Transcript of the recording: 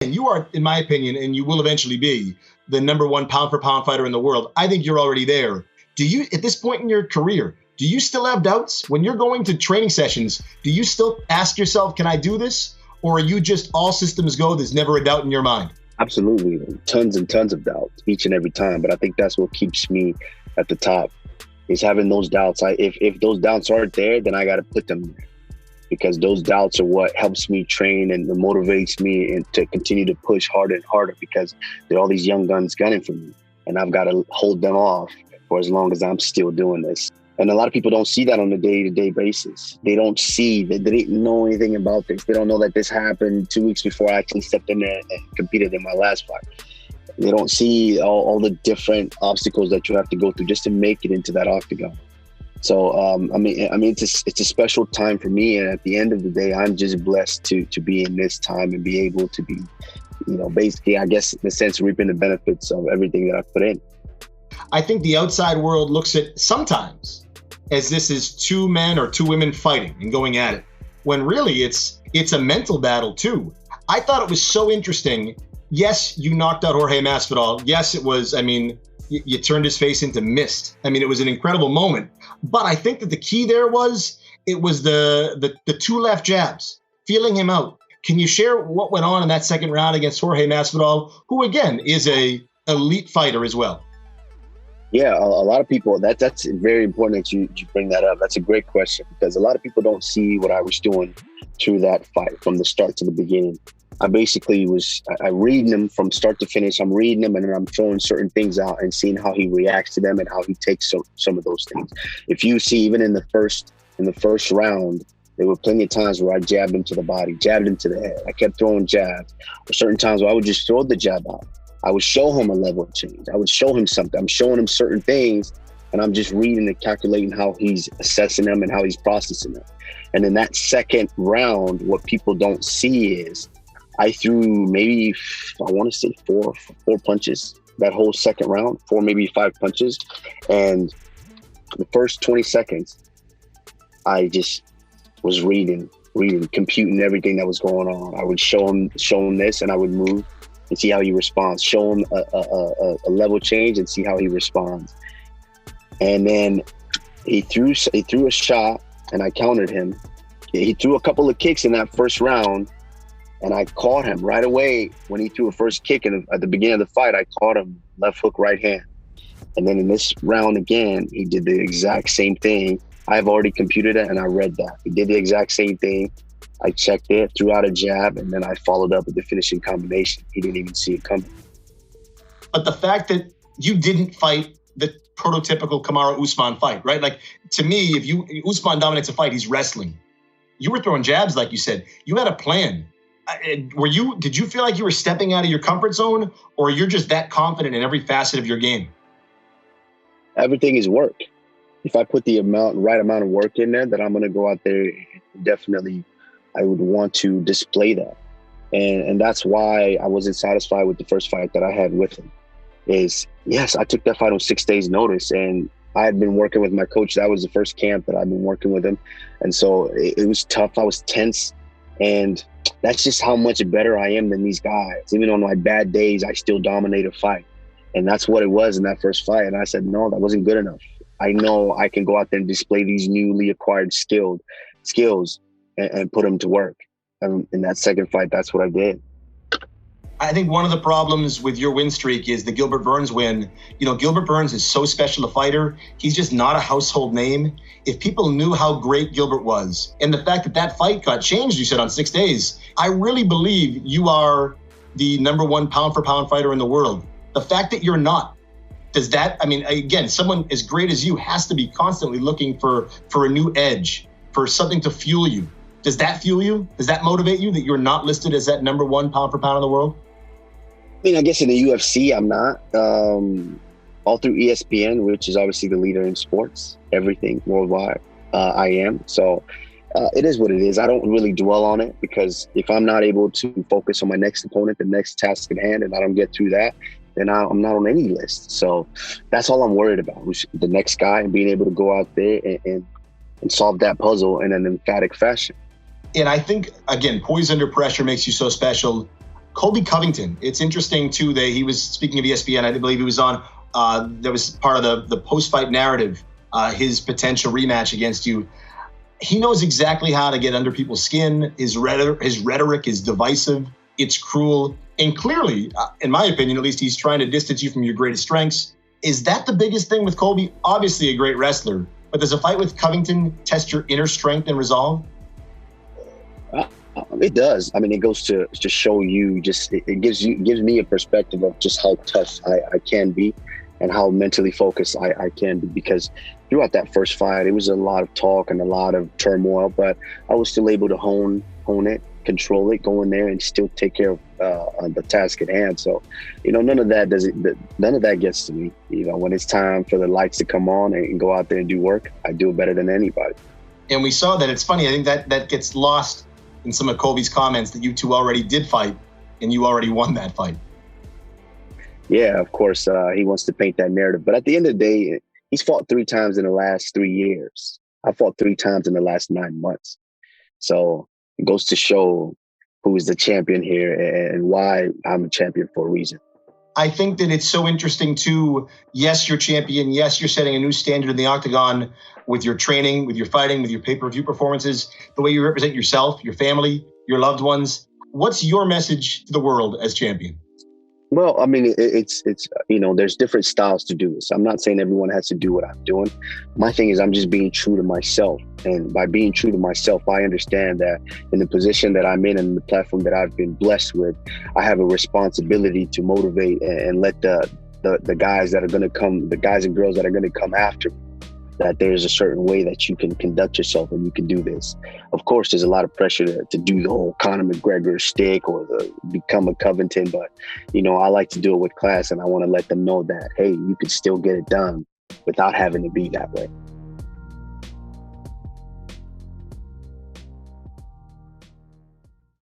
And you are, in my opinion, and you will eventually be, the number one pound for pound fighter in the world. I think you're already there. Do you, at this point in your career, do you still have doubts? When you're going to training sessions, do you still ask yourself, can I do this? Or are you just all systems go, there's never a doubt in your mind? Absolutely. Tons and tons of doubt each and every time. But I think that's what keeps me at the top, is having those doubts. If those doubts aren't there, then I got to put them there, because those doubts are what helps me train and motivates me and to continue to push harder and harder, because there are all these young guns gunning for me and I've got to hold them off for as long as I'm still doing this. And a lot of people don't see that on a day-to-day basis. They don't see that. They didn't know anything about this. They don't know that this happened 2 weeks before I actually stepped in there and competed in my last fight. They don't see all the different obstacles that you have to go through just to make it into that octagon. So, it's a special time for me. And at the end of the day, I'm just blessed to be in this time and be able to be, basically, I guess, in a sense, reaping the benefits of everything that I've put in. I think the outside world looks at sometimes as this is two men or two women fighting and going at it, when really it's a mental battle too. I thought it was so interesting. Yes, you knocked out Jorge Masvidal. Yes, it was, you turned his face into mist. It was an incredible moment. But I think that the key there was the two left jabs, feeling him out. Can you share what went on in that second round against Jorge Masvidal, who again is a elite fighter as well? Yeah, a lot of people, that's very important that you bring that up. That's a great question, because a lot of people don't see what I was doing through that fight from the start to the beginning. I basically I reading him from start to finish. I'm reading him and then I'm throwing certain things out and seeing how he reacts to them and how he takes some of those things. If you see, even in the first round, there were plenty of times where I jabbed him to the body, jabbed him to the head. I kept throwing jabs. Or certain times where I would just throw the jab out. I would show him a level of change. I would show him something. I'm showing him certain things, and I'm just reading and calculating how he's assessing them and how he's processing them. And in that second round, what people don't see is I threw maybe, I want to say four punches that whole second round, 4, maybe 5 punches. And the first 20 seconds, I just was reading, computing everything that was going on. I would show him this, and I would move and see how he responds. Show him a level change and see how he responds. And then he threw a shot, and I countered him. He threw a couple of kicks in that first round, and I caught him right away when he threw a first kick. At the beginning of the fight, I caught him left hook, right hand. And then in this round again, he did the exact same thing. I've already computed it, and I read that. He did the exact same thing. I checked it, threw out a jab, and then I followed up with the finishing combination. He didn't even see it coming. But the fact that you didn't fight the prototypical Kamaru Usman fight, right? Like, to me, if Usman dominates a fight, he's wrestling. You were throwing jabs, like you said. You had a plan. Did you feel like you were stepping out of your comfort zone, or you're just that confident in every facet of your game? Everything is work. If I put the right amount of work in there, then I'm going to go out there, definitely I would want to display that. And that's why I wasn't satisfied with the first fight that I had with him. Yes, I took that fight on 6 days notice, and I had been working with my coach. That was the first camp that I've been working with him. And so it was tough. I was tense. And that's just how much better I am than these guys. Even on my bad days, I still dominate a fight. And that's what it was in that first fight. And I said, no, that wasn't good enough. I know I can go out there and display these newly acquired skills and put them to work. And in that second fight, that's what I did. I think one of the problems with your win streak is the Gilbert Burns win. Gilbert Burns is so special a fighter. He's just not a household name. If people knew how great Gilbert was, and the fact that fight got changed, you said, on 6 days, I really believe you are the number one pound for pound fighter in the world. The fact that you're not, does that, again, someone as great as you has to be constantly looking for a new edge, for something to fuel you. Does that fuel you? Does that motivate you that you're not listed as that number one pound for pound in the world? I guess in the UFC, I'm not. All through ESPN, which is obviously the leader in sports, everything worldwide, I am. So it is what it is. I don't really dwell on it, because if I'm not able to focus on my next opponent, the next task at hand, and I don't get through that, then I'm not on any list. So that's all I'm worried about, the next guy, and being able to go out there and solve that puzzle in an emphatic fashion. And I think, again, poise under pressure makes you so special. Colby Covington. It's interesting too that he was speaking of ESPN. I believe he was on. That was part of the post-fight narrative. His potential rematch against you. He knows exactly how to get under people's skin. His rhetoric is divisive. It's cruel. And clearly, in my opinion, at least, he's trying to distance you from your greatest strengths. Is that the biggest thing with Colby? Obviously a great wrestler, but does a fight with Covington test your inner strength and resolve? It does. I mean, it goes to show you it gives me a perspective of just how tough I can be and how mentally focused I can be, because throughout that first fight, it was a lot of talk and a lot of turmoil, but I was still able to hone it, control it, go in there and still take care of the task at hand. So, none of that gets to me. When it's time for the lights to come on and go out there and do work, I do it better than anybody. And we saw that. It's funny. I think that gets lost in some of Colby's comments that you two already did fight and you already won that fight. Yeah, of course, he wants to paint that narrative. But at the end of the day, he's fought 3 times in the last 3 years. I fought 3 times in the last 9 months. So it goes to show who is the champion here and why I'm a champion for a reason. I think that it's so interesting too. Yes, you're champion. Yes, you're setting a new standard in the Octagon with your training, with your fighting, with your pay-per-view performances, the way you represent yourself, your family, your loved ones. What's your message to the world as champion? Well, I mean, it's there's different styles to do this. I'm not saying everyone has to do what I'm doing. My thing is I'm just being true to myself. And by being true to myself, I understand that in the position that I'm in and the platform that I've been blessed with, I have a responsibility to motivate and let the guys that are going to come, the guys and girls that are going to come after me, that there's a certain way that you can conduct yourself and you can do this. Of course, there's a lot of pressure to do the whole Conor McGregor shtick or become a Covington, but, I like to do it with class, and I want to let them know that, hey, you can still get it done without having to be that way.